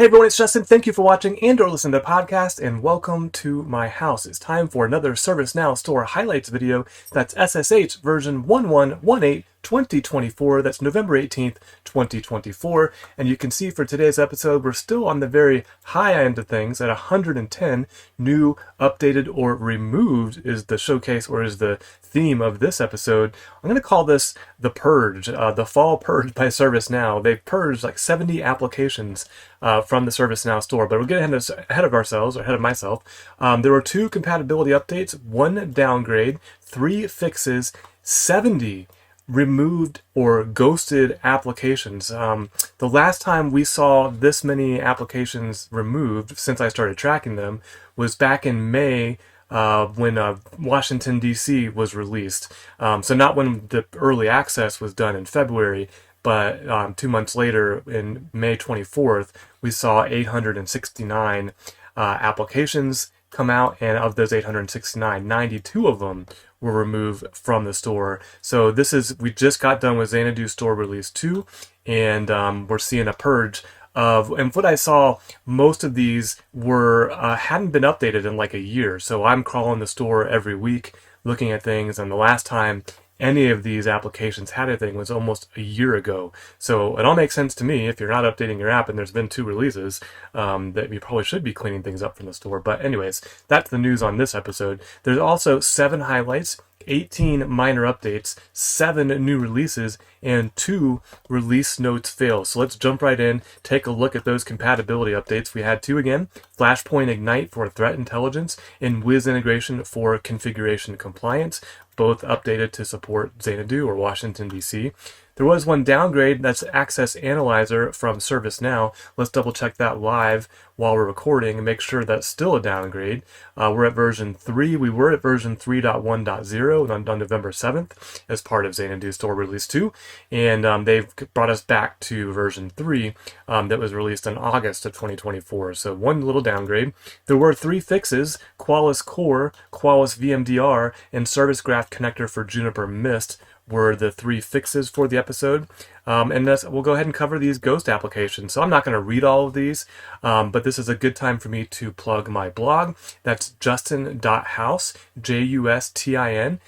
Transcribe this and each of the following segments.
Hey everyone, it's Justin. Thank you for watching and or listening to the podcast, and welcome to my house. It's time for another ServiceNow Store highlights video. That's SSH version 11182024. That's November 18th, 2024. And you can see for today's episode, we're still on the very high end of things at 110 new, updated, or removed is the showcase or is the theme of this episode. I'm going to call this the Purge, the Fall Purge by ServiceNow. They've purged like 70 applications from the ServiceNow store, but we're getting ahead of ourselves, or ahead of myself. There were 2 compatibility updates, 1 downgrade, 3 fixes, 70 removed or ghosted applications. The last time we saw this many applications removed since I started tracking them was back in May when Washington, D.C. was released. So not when the early access was done in February, but 2 months later, in May 24th, we saw 869 applications come out, and of those 869, 92 of them were removed from the store. So we just got done with Xanadu Store Release 2, and we're seeing a purge of, and what I saw, most of these hadn't been updated in like a year. So I'm crawling the store every week, looking at things, and the last time any of these applications had anything was almost a year ago. So it all makes sense to me. If you're not updating your app and there's been 2 releases, that you probably should be cleaning things up from the store. But anyways, that's the news on this episode. There's also 7 highlights, 18 minor updates, 7 new releases, and 2 release notes fails. So let's jump right in, take a look at those compatibility updates. We had 2 again, Flashpoint Ignite for threat intelligence and Wiz integration for configuration compliance, both updated to support Xanadu or Washington, D.C. There was 1 downgrade, that's Access Analyzer from ServiceNow. Let's double check that live while we're recording and make sure that's still a downgrade. We're at version 3. We were at version 3.1.0 on November 7th as part of Xanadu Store Release 2. And they've brought us back to version 3 that was released in August of 2024. So 1 little downgrade. There were 3 fixes, Qualys Core, Qualys VMDR, and Service Graph Connector for Juniper Mist were the 3 fixes for the episode. And we'll go ahead and cover these ghost applications. So I'm not going to read all of these, but this is a good time for me to plug my blog. That's justin.house, justin.house. I'm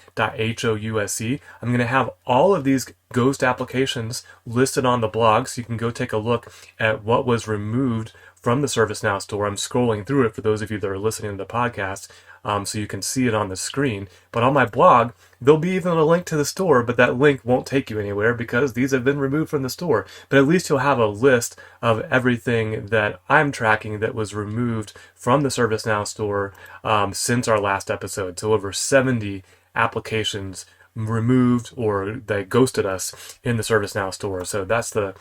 going to have all of these ghost applications listed on the blog, so you can go take a look at what was removed from the ServiceNow store. I'm scrolling through it for those of you that are listening to the podcast, so you can see it on the screen. But on my blog, there'll be even a link to the store, but that link won't take you anywhere because these have been removed from the store. But at least you'll have a list of everything that I'm tracking that was removed from the ServiceNow store since our last episode. So over 70 applications removed or they ghosted us in the ServiceNow store. So that's the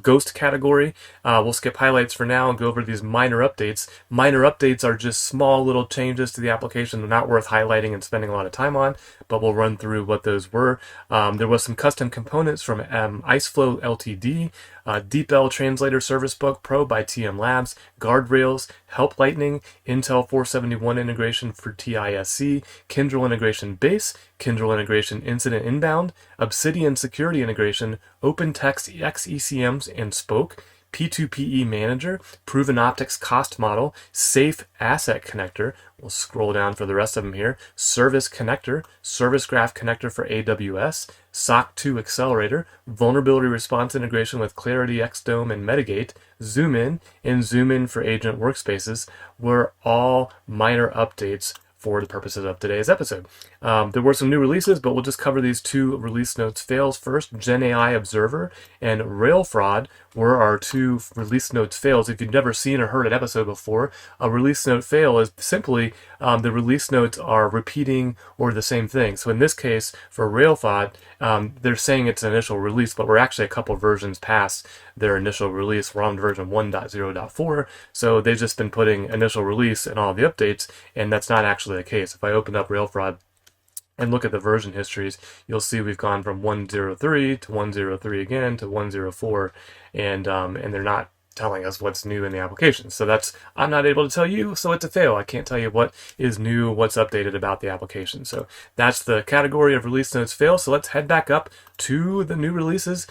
ghost category. We'll skip highlights for now and go over these minor updates. Minor updates are just small little changes to the application. They're not worth highlighting and spending a lot of time on, but we'll run through what those were. There was some custom components from IceFlow Ltd, DeepL Translator Service Book Pro by TM Labs, Guardrails, Help Lightning, Intel 471 integration for TISC, Kyndryl integration base, Kyndryl integration incident inbound, Obsidian security integration, OpenText XECMs and Spoke, P2PE Manager, Proven Optics Cost Model, Safe Asset Connector, we'll scroll down for the rest of them here, Service Connector, Service Graph Connector for AWS, SOC 2 Accelerator, Vulnerability Response Integration with Clarity XDome and Mitigate, Zoom In, and Zoom In for Agent Workspaces were all minor updates for the purposes of today's episode. There were some new releases, but we'll just cover these 2 release notes fails first. GenAI Observer and Rail Fraud were our 2 release notes fails. If you've never seen or heard an episode before, a release note fail is simply the release notes are repeating or the same thing. So in this case, for Rail Fraud, they're saying it's an initial release, but we're actually a couple versions past their initial release. We're on version 1.0.4, so they've just been putting initial release in all the updates, and that's not actually the case. If I open up Rail Fraud and look at the version histories, you'll see we've gone from 1.03 to 1.03 again to 1.04, and they're not telling us what's new in the application. So that's, I'm not able to tell you, so it's a fail. I can't tell you what is new, what's updated about the application. So that's the category of release notes fail. So let's head back up to the new releases.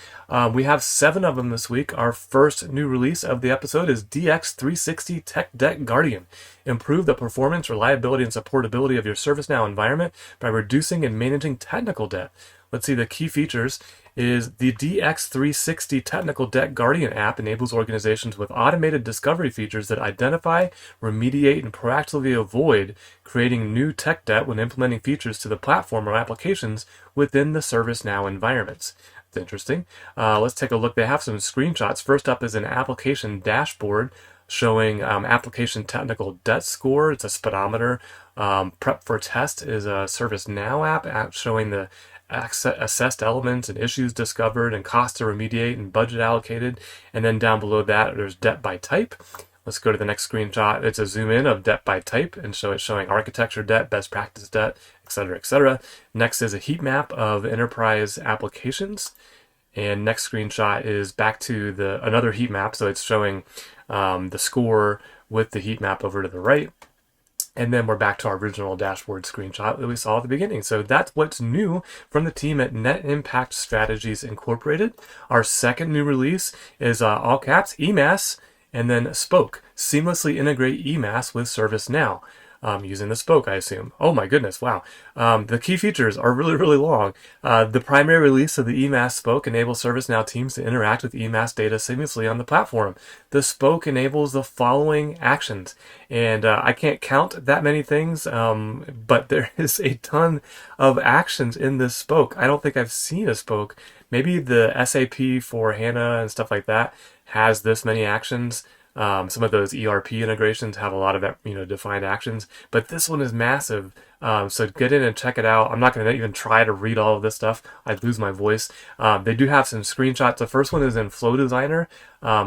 We have 7 of them this week. Our first new release of the episode is DX360 TechDebt Guardian. Improve the performance, reliability, and supportability of your ServiceNow environment by reducing and managing technical debt. Let's see, the key features is the DX360 TechDebt Guardian app enables organizations with automated discovery features that identify, remediate, and proactively avoid creating new tech debt when implementing features to the platform or applications within the ServiceNow environments. It's interesting. Let's take a look. They have some screenshots. First up is an application dashboard showing application technical debt score. It's a speedometer. Prep for test is a ServiceNow app showing the assessed elements and issues discovered and cost to remediate and budget allocated. And then down below that, there's debt by type. Let's go to the next screenshot. It's a zoom in of debt by type, and so it's showing architecture debt, best practice debt, etc., etc. Next is a heat map of enterprise applications. And next screenshot is back to another heat map. So it's showing the score with the heat map over to the right. And then we're back to our original dashboard screenshot that we saw at the beginning. So that's what's new from the team at Net Impact Strategies Incorporated. Our second new release is all caps, EMASS, and then Spoke. Seamlessly integrate EMASS with ServiceNow. Using the Spoke, I assume. Oh my goodness, wow. The key features are really, really long. The primary release of the EMASS Spoke enables ServiceNow teams to interact with EMASS data seamlessly on the platform. The Spoke enables the following actions. And I can't count that many things, but there is a ton of actions in this Spoke. I don't think I've seen a Spoke. Maybe the SAP for HANA and stuff like that has this many actions. Some of those ERP integrations have a lot of defined actions, but this one is massive. So get in and check it out. I'm not going to even try to read all of this stuff. I'd lose my voice. They do have some screenshots. The first one is in Flow Designer,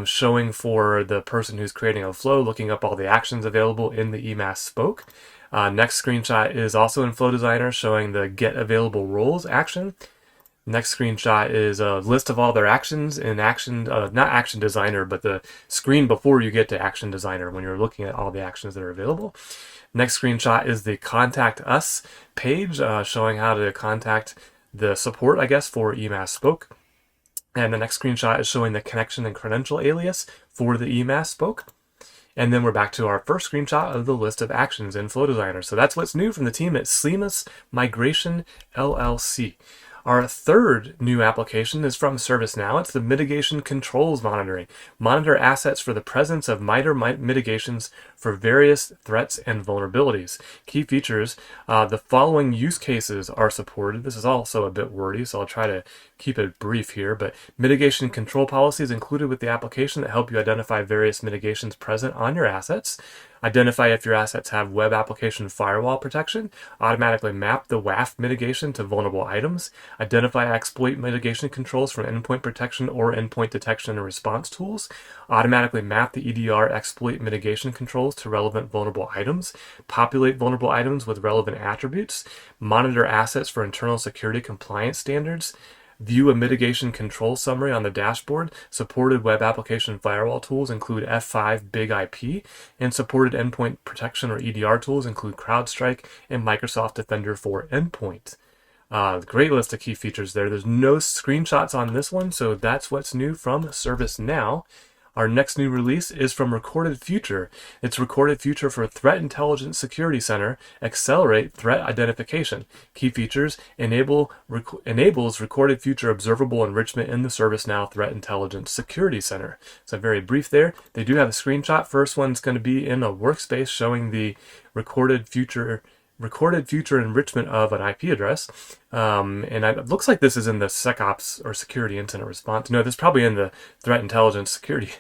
showing for the person who's creating a flow, looking up all the actions available in the EMASS Spoke. Next screenshot is also in Flow Designer, showing the Get Available Roles action. Next screenshot is a list of all their actions in not Action Designer, but the screen before you get to Action Designer when you're looking at all the actions that are available. Next screenshot is the Contact Us page, showing how to contact the support, I guess, for EMASS Spoke. And the next screenshot is showing the connection and credential alias for the EMASS Spoke. And then we're back to our first screenshot of the list of actions in Flow Designer. So that's what's new from the team at Seamless Migration LLC. Our third new application is from ServiceNow. It's the Mitigation Controls Monitoring. Monitor assets for the presence of MITRE mitigations for various threats and vulnerabilities. Key features, the following use cases are supported. This is also a bit wordy, so I'll try to keep it brief here, but mitigation control policies included with the application that help you identify various mitigations present on your assets. Identify if your assets have web application firewall protection. Automatically map the WAF mitigation to vulnerable items. Identify exploit mitigation controls from endpoint protection or endpoint detection and response tools. Automatically map the EDR exploit mitigation controls to relevant vulnerable items. Populate vulnerable items with relevant attributes. Monitor assets for internal security compliance standards. View a mitigation control summary on the dashboard. Supported web application firewall tools include F5 Big IP, and supported endpoint protection or EDR tools include CrowdStrike and Microsoft Defender for Endpoint. Great list of key features there. There's no screenshots on this one, so that's what's new from ServiceNow. Our next new release is from Recorded Future. It's Recorded Future for Threat Intelligence Security Center. Accelerate threat identification. Key features enables Recorded Future observable enrichment in the ServiceNow Threat Intelligence Security Center. So very brief there. They do have a screenshot. First one's going to be in a workspace showing the Recorded Future enrichment of an IP address. And it looks like this is in the SecOps or security incident response. No, this is probably in the threat intelligence security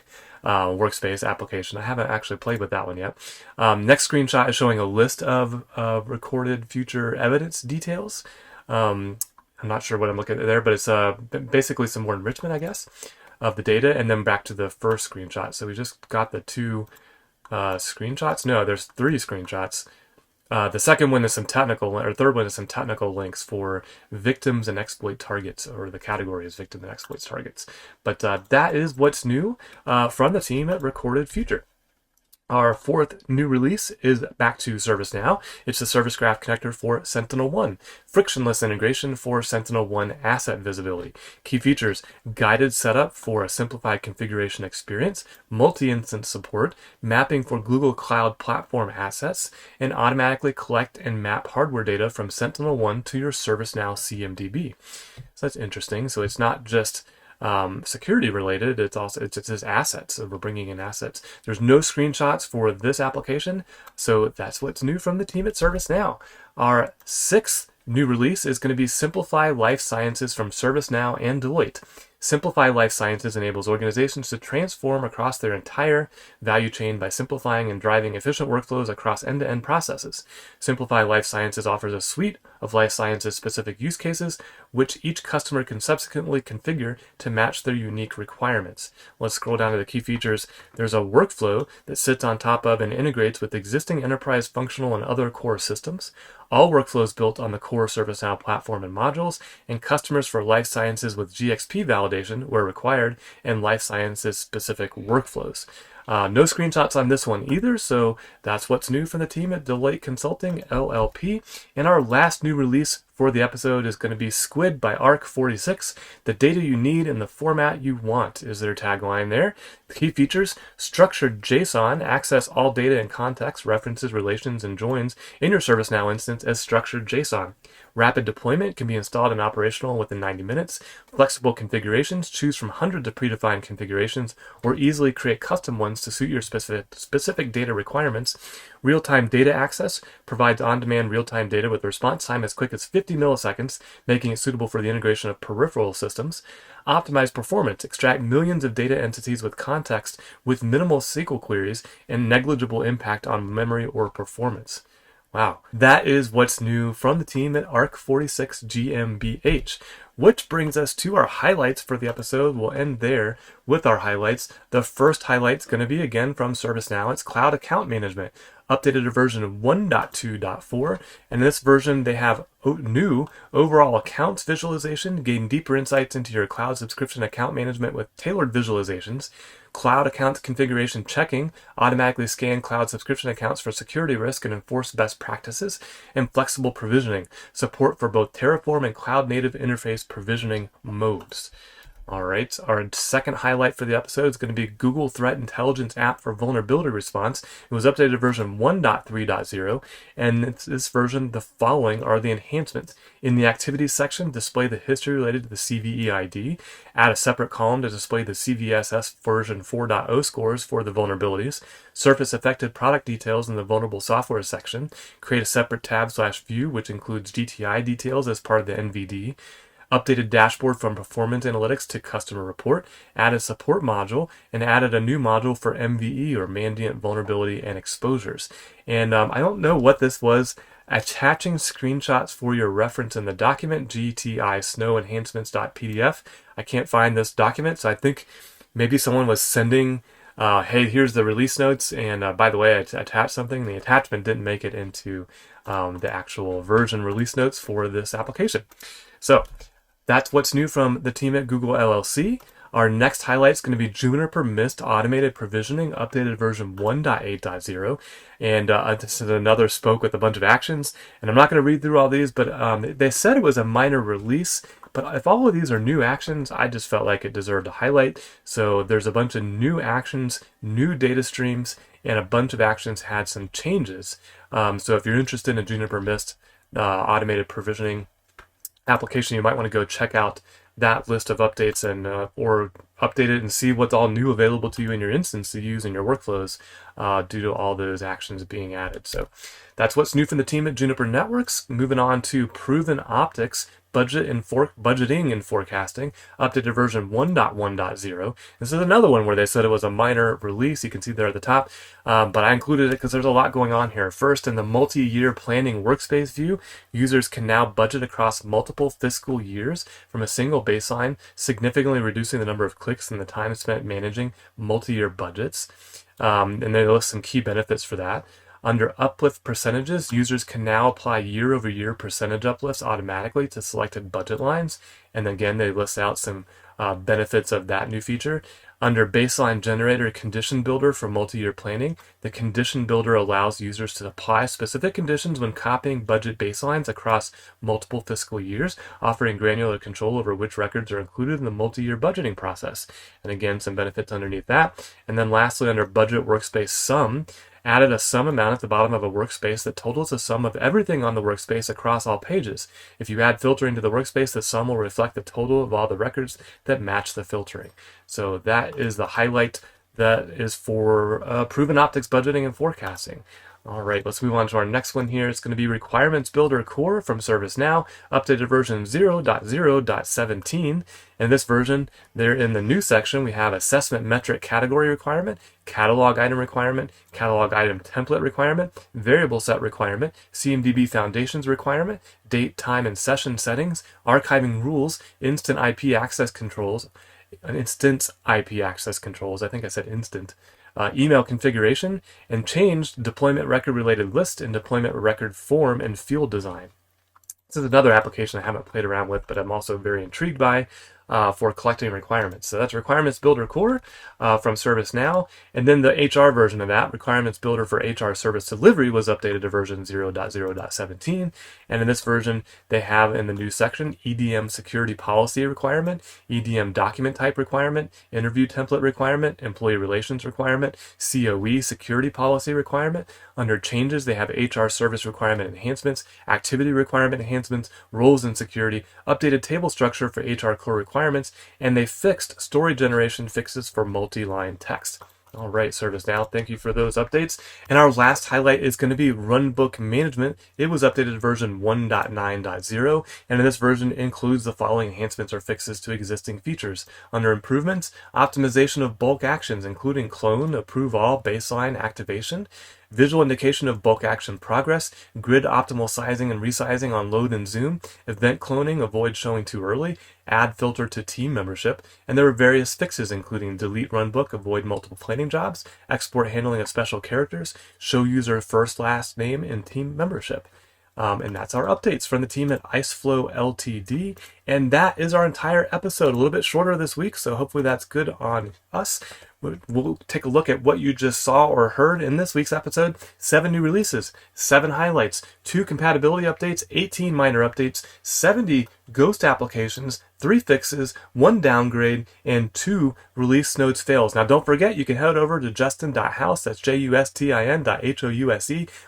workspace application. I haven't actually played with that one yet. Next screenshot is showing a list of recorded future evidence details. I'm not sure what I'm looking at there, but it's basically some more enrichment, I guess, of the data. And then back to the first screenshot. So we just got the two screenshots. No, there's 3 screenshots. The second one is some technical, or third one is some technical links for victims and exploit targets, or the category is victim and exploits targets. But that is what's new from the team at Recorded Future. Our fourth new release is back to ServiceNow. It's the Service Graph connector for SentinelOne. Frictionless integration for SentinelOne asset visibility. Key features: guided setup for a simplified configuration experience, multi-instance support, mapping for Google Cloud Platform assets, and automatically collect and map hardware data from SentinelOne to your ServiceNow CMDB. So that's interesting. So it's not just security related, it's just assets. So we're bringing in assets. There's no screenshots for this application, so that's what's new from the team at ServiceNow. Our sixth new release is going to be Simplify Life Sciences from ServiceNow and Deloitte. Simplify Life Sciences enables organizations to transform across their entire value chain by simplifying and driving efficient workflows across end-to-end processes. Simplify Life Sciences offers a suite of life sciences specific use cases, which each customer can subsequently configure to match their unique requirements. Let's scroll down to the key features. There's a workflow that sits on top of and integrates with existing enterprise functional and other core systems. All workflows built on the core ServiceNow platform and modules, and customers for life sciences with GXP validation where required, and life sciences specific workflows. No screenshots on this one either, so that's what's new from the team at Deloitte Consulting LLP. And our last new release for the episode is going to be Squid by Arc46. The data you need in the format you want is their tagline there. The key features: structured JSON, access all data in context, references, relations, and joins in your ServiceNow instance as structured JSON. Rapid deployment can be installed and operational within 90 minutes. Flexible configurations, choose from hundreds of predefined configurations or easily create custom ones to suit your specific data requirements. Real-time data access provides on-demand real-time data with response time as quick as 50 milliseconds, making it suitable for the integration of peripheral systems. Optimize performance, extract millions of data entities with context with minimal SQL queries and negligible impact on memory or performance. Wow, that is what's new from the team at Arc46 GmbH. Which brings us to our highlights for the episode. We'll end there with our highlights. The first highlight's going to be again from ServiceNow. It's Cloud Account Management, updated to version 1.2.4. And in this version, they have new overall accounts visualization, gain deeper insights into your cloud subscription account management with tailored visualizations. Cloud accounts configuration checking, automatically scan cloud subscription accounts for security risk and enforce best practices, and flexible provisioning, support for both Terraform and cloud native interface provisioning modes. All right, our second highlight for the episode is going to be Google Threat Intelligence app for vulnerability response. It was updated to version 1.3.0, and in this version, the following are the enhancements. In the activities section, display the history related to the CVE ID, add a separate column to display the CVSS version 4.0 scores for the vulnerabilities, surface affected product details in the vulnerable software section, create a separate tab/view which includes GTI details as part of the NVD, updated dashboard from performance analytics to customer report, added support module, and added a new module for MVE or Mandiant Vulnerability and Exposures. And I don't know what this was. Attaching screenshots for your reference in the document, GTI Snow Enhancements.pdf. I can't find this document, so I think maybe someone was sending, hey, here's the release notes, and by the way, I attached something. The attachment didn't make it into the actual version release notes for this application. So that's what's new from the team at Google LLC. Our next highlight is going to be Juniper Mist Automated Provisioning, updated version 1.8.0. And this is another spoke with a bunch of actions. And I'm not going to read through all these, but they said it was a minor release. But if all of these are new actions, I just felt like it deserved a highlight. So there's a bunch of new actions, new data streams, and a bunch of actions had some changes. So if you're interested in Juniper Mist Automated Provisioning application, you might want to go check out that list of updates and or update it and see what's all new available to you in your instance to use in your workflows due to all those actions being added. So that's what's new from the team at Juniper Networks. Moving on to Proven Optics, budgeting and forecasting, updated version 1.1.0. This is another one where they said it was a minor release. You can see there at the top, but I included it because there's a lot going on here. First, in the multi-year planning workspace view, users can now budget across multiple fiscal years from a single baseline, significantly reducing the number of clicks and the time spent managing multi-year budgets. And they list some key benefits for that. Under uplift percentages, users can now apply year-over-year percentage uplifts automatically to selected budget lines. And again, they list out some benefits of that new feature. Under baseline generator condition builder for multi-year planning, the condition builder allows users to apply specific conditions when copying budget baselines across multiple fiscal years, offering granular control over which records are included in the multi-year budgeting process. And again, some benefits underneath that. And then lastly, under budget workspace sum, added a sum amount at the bottom of a workspace that totals the sum of everything on the workspace across all pages. If you add filtering to the workspace, the sum will reflect the total of all the records that match the filtering. So that is the highlight that is for proven optics budgeting and forecasting. All right, let's move on to our next one here. It's going to be Requirements Builder Core from ServiceNow, updated version 0.0.17. In this version, there in the new section, we have Assessment Metric Category Requirement, Catalog Item Requirement, Catalog Item Template Requirement, Variable Set Requirement, CMDB Foundations Requirement, Date, Time, and Session Settings, Archiving Rules, Instant IP Access Controls, Instance IP Access Controls, I think I said instant, email configuration, and changed deployment record related list and deployment record form and field design. This is another application I haven't played around with, but I'm also very intrigued by for collecting requirements. So that's Requirements Builder Core from ServiceNow. And then the HR version of that, Requirements Builder for HR Service Delivery, was updated to version 0.0.17. And in this version, they have in the new section, EDM Security Policy Requirement, EDM Document Type Requirement, Interview Template Requirement, Employee Relations Requirement, COE Security Policy Requirement. Under Changes, they have HR Service Requirement Enhancements, Activity Requirement Enhancements, Roles and Security, Updated Table Structure for HR Core Requirements, and they fixed story generation fixes for multi-line text. All right, ServiceNow, thank you for those updates. And our last highlight is going to be Runbook Management. It was updated to version 1.9.0, and in this version includes the following enhancements or fixes to existing features. Under Improvements, optimization of bulk actions, including clone, approve all, baseline, activation, visual indication of bulk action progress, grid optimal sizing and resizing on load and zoom, event cloning, avoid showing too early, add filter to team membership, and there were various fixes including delete runbook, avoid multiple planning jobs, export handling of special characters, show user first last name in team membership. And that's our updates from the team at IceFlow Ltd. And that is our entire episode. A little bit shorter this week, so hopefully that's good on us. We'll take a look at what you just saw or heard in this week's episode. 7 new releases, 7 highlights, 2 compatibility updates, 18 minor updates, 70 ghost applications, 3 fixes, 1 downgrade, and 2 release notes fails. Now don't forget, you can head over to justin.house, that's justin.house,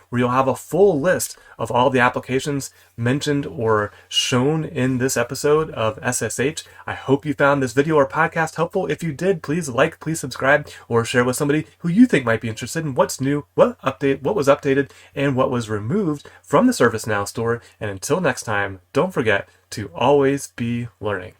where you'll have a full list of all the applications mentioned or shown in this episode of SSH. I hope you found this video or podcast helpful. If you did, please like, please subscribe, or share with somebody who you think might be interested in what's new, what was updated, and what was removed from the ServiceNow store. And until next time, don't forget to always be learning.